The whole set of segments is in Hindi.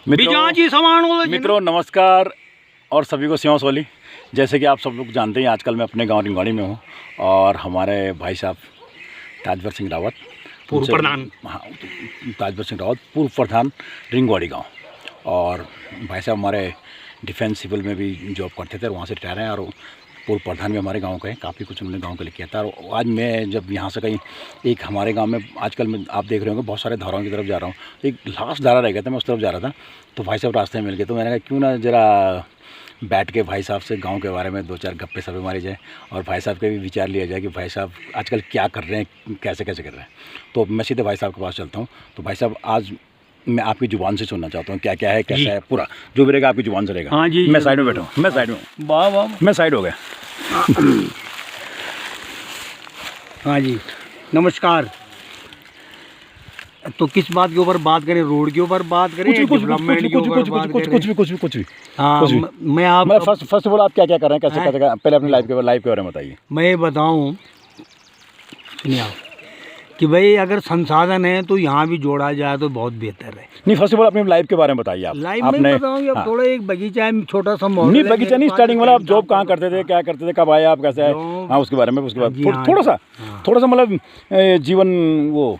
मित्रों नमस्कार और सभी को सिंह सोली। जैसे कि आप सब लोग जानते हैं, आजकल मैं अपने गांव रिंगवाड़ी में हूं और हमारे भाई साहब ताजवर सिंह रावत पूर्व प्रधान, ताजवर सिंह रावत पूर्व प्रधान रिंगवाड़ी गांव, और भाई साहब हमारे डिफेंस सिविल में भी जॉब करते थे और वहाँ से रिटायर हैं और पूर्व प्रधान भी हमारे गांव के हैं। काफ़ी कुछ उन्होंने गांव के लिए किया था। और आज मैं जब यहाँ से कहीं एक हमारे गांव में आजकल मैं आप देख रहे होंगे बहुत सारे धाराओं की तरफ जा रहा हूँ, तो एक लास्ट धारा रह गया था, मैं उस तरफ जा रहा था तो भाई साहब रास्ते में मिल गए। तो मैंने कहा क्यों ना ज़रा बैठ के भाई साहब से गांव के बारे में दो चार गप्पे सप्पे मारी जाए और भाई साहब के भी विचार लिया जाए कि भाई साहब आजकल क्या कर रहे हैं, कैसे कैसे कर रहे हैं। तो मैं सीधे भाई साहब के पास चलता हूँ। तो भाई साहब आज मैं आपकी जुबान से सुनना चाहता हूँ क्या क्या है, कैसा है, पूरा जो भी रहेगा आपकी जुबान से रहेगा। हाँ जी, मैं साइड में बैठा हूँ, मैं साइड में हूँ, वाह वाह, मैं साइड हो गया। हाँ जी नमस्कार। तो किस बात के ऊपर बात करें? रोड के ऊपर बात करें, डेवलपमेंट के ऊपर बात करें? कुछ भी। हाँ, मैं आप फर्स्ट ऑफ ऑल आप क्या क्या कर रहे हैं, कैसे कैसे, पहले अपनी लाइफ के बारे में बताइए। मैं बताऊँ कि भाई अगर संसाधन है तो यहाँ भी जोड़ा जाए तो बहुत बेहतर है। नहीं, फर्स्ट ऑफ ऑल अपनी लाइफ के बारे में बताइए। आप लाइफ में बताऊँ अब थोड़ा एक बगीचा है, छोटा सा मॉडल। नहीं बगीचा नहीं, स्टार्टिंग वाला आप जॉब कहाँ करते थे, क्या करते थे, कब आए आप, कैसे आए, हाँ उसके बारे में। उसके बाद थोड़ा सा मतलब जीवन वो।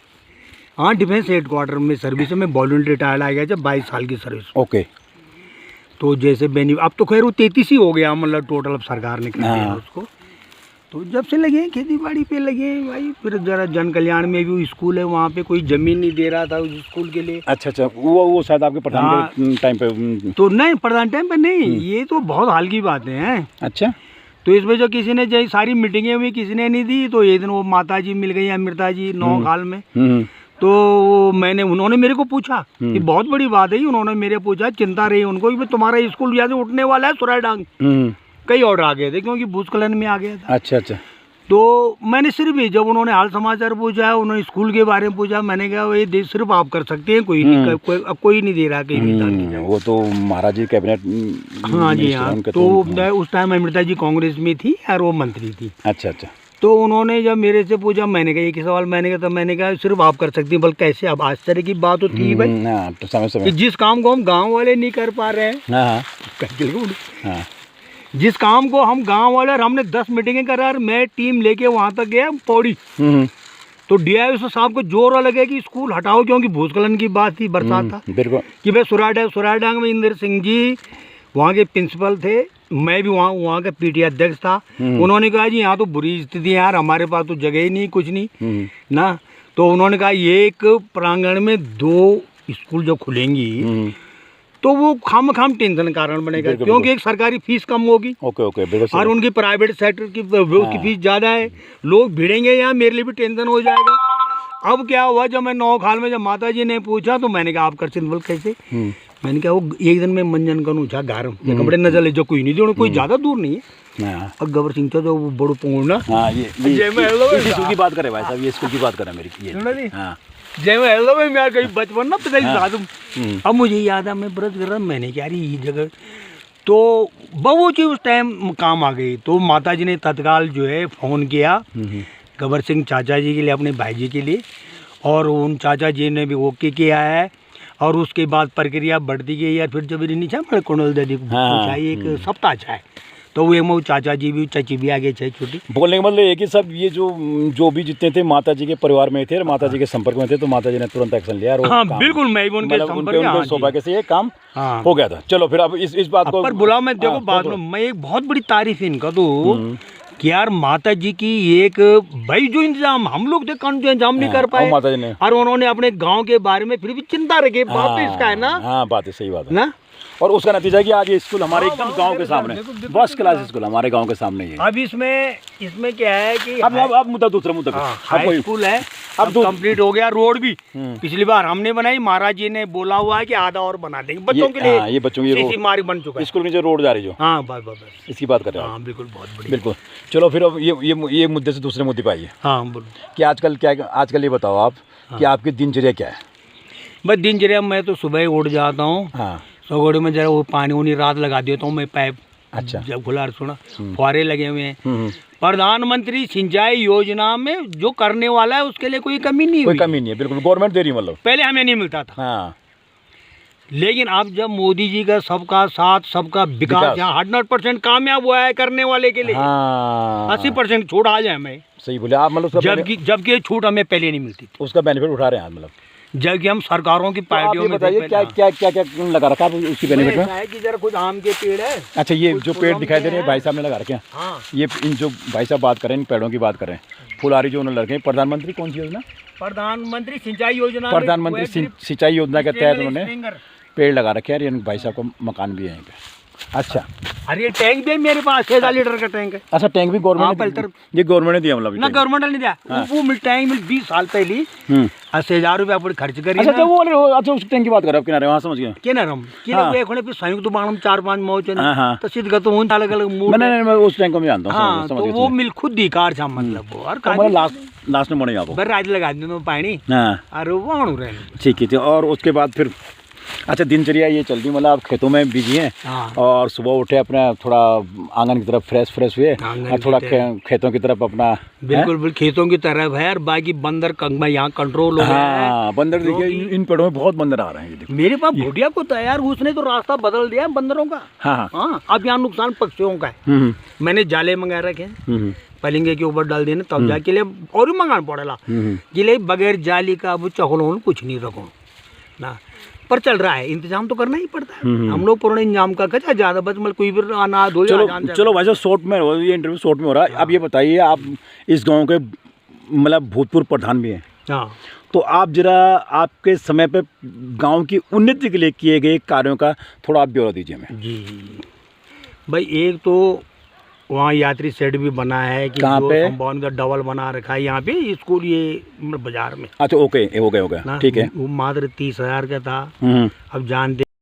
हाँ, डिफेंस हेडक्वार्टर में सर्विस में वॉलंटियर रिटायर्ड आ गया जब 22 साल की सर्विस। ओके। तो जैसे अब तो खैर वो 33 ही हो गया, मतलब टोटल अब सरकार ने कर दिया उसको। तो जब से लगे खेती बाड़ी पे लगे भाई, फिर जरा जन कल्याण में भी स्कूल है, वहाँ पे कोई ज़मीन नहीं दे रहा था उस स्कूल के लिए। अच्छा, वो शायद आपके प्रधान के टाइम पे तो नहीं, प्रधान टाइम पे नहीं, ये तो बहुत हाल की बातें हैं। अच्छा। तो इस वजह किसी ने जैसे सारी मीटिंगें हुई, किसी ने नहीं दी। तो एक दिन वो माता जी मिल गई, अमृता जी, नौखाल में। तो उन्होंने मेरे को पूछा, ये बहुत बड़ी बात है, उन्होंने मेरे पूछा, चिंता रही उनको कि तुम्हारा स्कूल यहाँ से उठने वाला है, सुरायडांग कई और आ गए थे क्योंकि भूस्खलन में आ गया था। अच्छा। तो मैंने सिर्फ जब उन्होंने हाल समाचार पूछा, उन्होंने स्कूल के बारे में पूछा, मैंने कहा ये देश सिर्फ आप कर सकते हैं, कोई नहीं, कोई नहीं दे रहा कहीं भी। वो तो महाराज जी कैबिनेट। हाँ जी हाँ। तो उस टाइम अमृता जी कांग्रेस में थी और वो मंत्री थी। अच्छा। तो उन्होंने जब मेरे से पूछा, मैंने कहा एक ही सवाल मैंने कहा, तो मैंने कहा सिर्फ आप कर सकती हैं। बल्कि कैसे? अब आश्चर्य की बात होती है भाई, तो समय कि जिस काम को हम गाँव वाले नहीं कर पा रहे हैं, जिस काम को हम गांव वाले, और हमने 10 मीटिंगें करा, मैं टीम लेके वहां तक गया पौड़ी। तो डीआईओ साहब को जोर लगे कि स्कूल हटाओ, क्योंकि भूस्खलन की बात थी, बरसात था, कि भाई सुरायडांग में इंद्र सिंह जी वहाँ के प्रिंसिपल थे, मैं भी वहाँ का पीटीए अध्यक्ष था। उन्होंने कहा जी यहाँ तो बुरी स्थिति है यार, हमारे पास तो जगह ही नहीं, कुछ नहीं ना। तो उन्होंने कहा ये एक प्रांगण में 2 स्कूल जो खुलेंगी तो वो खाम टेंशन कारण बनेगा, क्योंकि एक सरकारी फीस कम होगी। ओके। और उनकी प्राइवेट सेक्टर की उसकी फीस ज़्यादा है, लोग भिड़ेंगे यहाँ, मेरे लिए भी टेंशन हो जाएगा। अब क्या हुआ, जब मैं नौखाल में जब माता जी ने पूछा तो मैंने कहा आप कर सिंबल कैसे। मैंने कहा वो एक दिन में मंजन करूँ छा गारम ये कपड़े नजर ले, जो कोई नहीं, जो कोई ज़्यादा दूर नहीं है। और गबर सिंह तो बड़ो पोंगना की बात करे भाई साहब, ये स्कूल की बात करे मेरी। जय मैं यार कहीं बचपन ना पिताजी साधु। अब मुझे याद है, मैं ब्रज कर रहा, मैंने क्या ये जगह तो बहू जी उस टाइम काम आ गई। तो माता जी ने तत्काल जो है फ़ोन किया गबर सिंह चाचा जी के लिए, अपने भाई जी के लिए, और उन चाचा जी ने भी ओके किया है। और उसके बाद प्रक्रिया बढ़ती गई यार, फिर जब नीचे बड़े कुंडल दादी को पूछा, एक सप्ताह अच्छा है, तो वो चाचा जी भी, चाची भी आ गए थे छोटी। बोलने का मतलब एक ही सब, ये जो भी जितने थे माता जी के परिवार में थे, माता जी के संपर्क में थे, तो माता जी ने तुरंत एक्शन लिया। हाँ बिल्कुल, मैं भी उनके संपर्क, सौभाग्य से ये काम हो गया था। चलो फिर अब इस बात को पर बुलाओ, मैं देखो बात में मैं एक बहुत बड़ी तारीफ इनका तो कि यार माता जी की एक भाई जो इंतजाम हम लोग थे इंतजाम नहीं कर पाए, माता जी ने, और उन्होंने अपने गांव के बारे में फिर भी चिंता रखी। बात तो इसका है ना। हाँ बात है, सही बात है ना। और उसका नतीजा है कि आज ये स्कूल हमारे एकदम गांव के सामने, फर्स्ट क्लास स्कूल हमारे गांव के सामने ही है। अब इसमें क्या है कि अब मुद्दा दूसरा मुद्दा हाई स्कूल है, अब कंप्लीट हो गया। रोड भी पिछली बार हमने बनाई, महाराज जी ने बोला हुआ है कि आधा और बना देंगे बच्चों के लिए। ये बच्चों की मार्ग बन चुका है, स्कूल की जो रोड जा रही जो। हाँ बस इसकी बात कर रहे हैं। हाँ बिल्कुल, बहुत बढ़िया। बिल्कुल। चलो फिर अब ये मुद्दे से दूसरे मुद्दे पे आइए। हाँ बोलो कि आजकल ये बताओ आप कि आपकी दिनचर्या क्या है? बस दिनचर्या, मैं तो सुबह उठ जाता हूँ, सगोड़े में जरा वो पानी उनी रात लगा देता हूँ मैं, पाइप। अच्छा। जब खुला सुना फुहारे लगे हुए हैं, प्रधानमंत्री सिंचाई योजना में जो करने वाला है उसके लिए कोई कमी नहीं है, बिल्कुल गवर्नमेंट दे रही है। मतलब पहले हमें नहीं मिलता था। लेकिन अब जब मोदी जी का सबका साथ सबका विकास यहाँ 100% कामयाब हुआ है करने वाले के लिए, हाँ 80% छूट आ जाए हमें, सही बोले आप, मतलब उसका जबकि ये छूट हमें पहले नहीं मिलती थी, उसका बेनिफिट उठा रहे हैं आप, मतलब जबकि हम सरकारों की पार्टियों में बताइए क्या क्या क्या क्या लगा रखा है उसकी बेनिफिट में? है कि जरा कुछ आम के पेड़ है। अच्छा, ये जो पेड़ दिखाई दे रहे हैं भाई साहब ने लगा रखे हैं, हाँ ये इन जो भाई साहब बात कर रहे हैं इन पेड़ों की बात कर रहे हैं, फुलवारी जो उन्होंने लड़के, प्रधानमंत्री कौन सी योजना? प्रधानमंत्री सिंचाई योजना, प्रधानमंत्री सिंचाई योजना के तहत उन्होंने पेड़ लगा रखे हैं, भाई साहब को मकान भी है यहीं पे। अच्छा, अरे टैंक भी है मेरे पास, 6000 लीटर का टैंक है। अच्छा, टैंक भी गवर्नमेंट ने, ये गवर्नमेंट ने दिया, मतलब ना गवर्नमेंट ने दिया, वो मिल टैंक मिल 20 साल पहले 80,000 रुपया पूरी खर्च करी। अच्छा, वो अच्छा उस टैंक की बात कर रहे हो किनारे, वहाँ समझ गया किनारे किनारे एक होने पे संयुक्त बाणम 4-5 मौज तो सीधा तो उन अलग-अलग मूड। मैं उस टैंक को मैं जानता हूं। हां, तो वो मिल खुद दी कार छा, मतलब वो और का लास्ट में मणे आपको बर राज लगा दे पानी। हां, अरे वाणु रहे ठीक है। और उसके बाद फिर अच्छा दिनचर्या ये चल रही, मतलब आप खेतों में बिजी हैं। हाँ। और सुबह उठे अपना थोड़ा आंगन की तरफ फ्रेश हुए और थोड़ा खेतों की तरफ अपना, बिल्कुल खेतों की तरफ है। और बाकी बंदर कंगमा यहाँ कंट्रोल हो रहा है। हाँ, बंदर देखिए इन पेड़ों में बहुत बंदर आ रहे हैं। मेरे पास भुटिया को तैयार, उसने तो रास्ता बदल दिया बंदरों का। हाँ, अब यहाँ नुकसान पक्षियों का है। मैंने जाले मंगा रखे हैं, पलिंगे के ऊपर डाल देने तब जाके लिए और मंगाना पड़ेगा जिले बगैर जाली का अब चखलो कुछ नहीं रखो ना, पर चल रहा है, इंतजाम तो करना ही पड़ता है। हम लोग पूर्ण इंतजाम का कचा ज्यादा बस मतलब कोई भी ना धो। चलो भाई साहब, शॉर्ट में ये इंटरव्यू शॉर्ट में हो रहा है। अब ये बताइए, आप इस गांव के मतलब भूतपूर्व प्रधान भी हैं। हाँ, तो आप जरा आपके समय पे गांव की उन्नति के लिए किए गए कार्यों का थोड़ा आप ब्यौरा दीजिए हमें। जी भाई, एक तो वहाँ यात्री शेड भी बना है कि कहाँ पे? कंपाउंड का डबल बना रखा है यहाँ पे स्कूल, ये बाजार में। अच्छा, ओके, हो गया ठीक है। वो मात्र 30,000 का था। अब जानते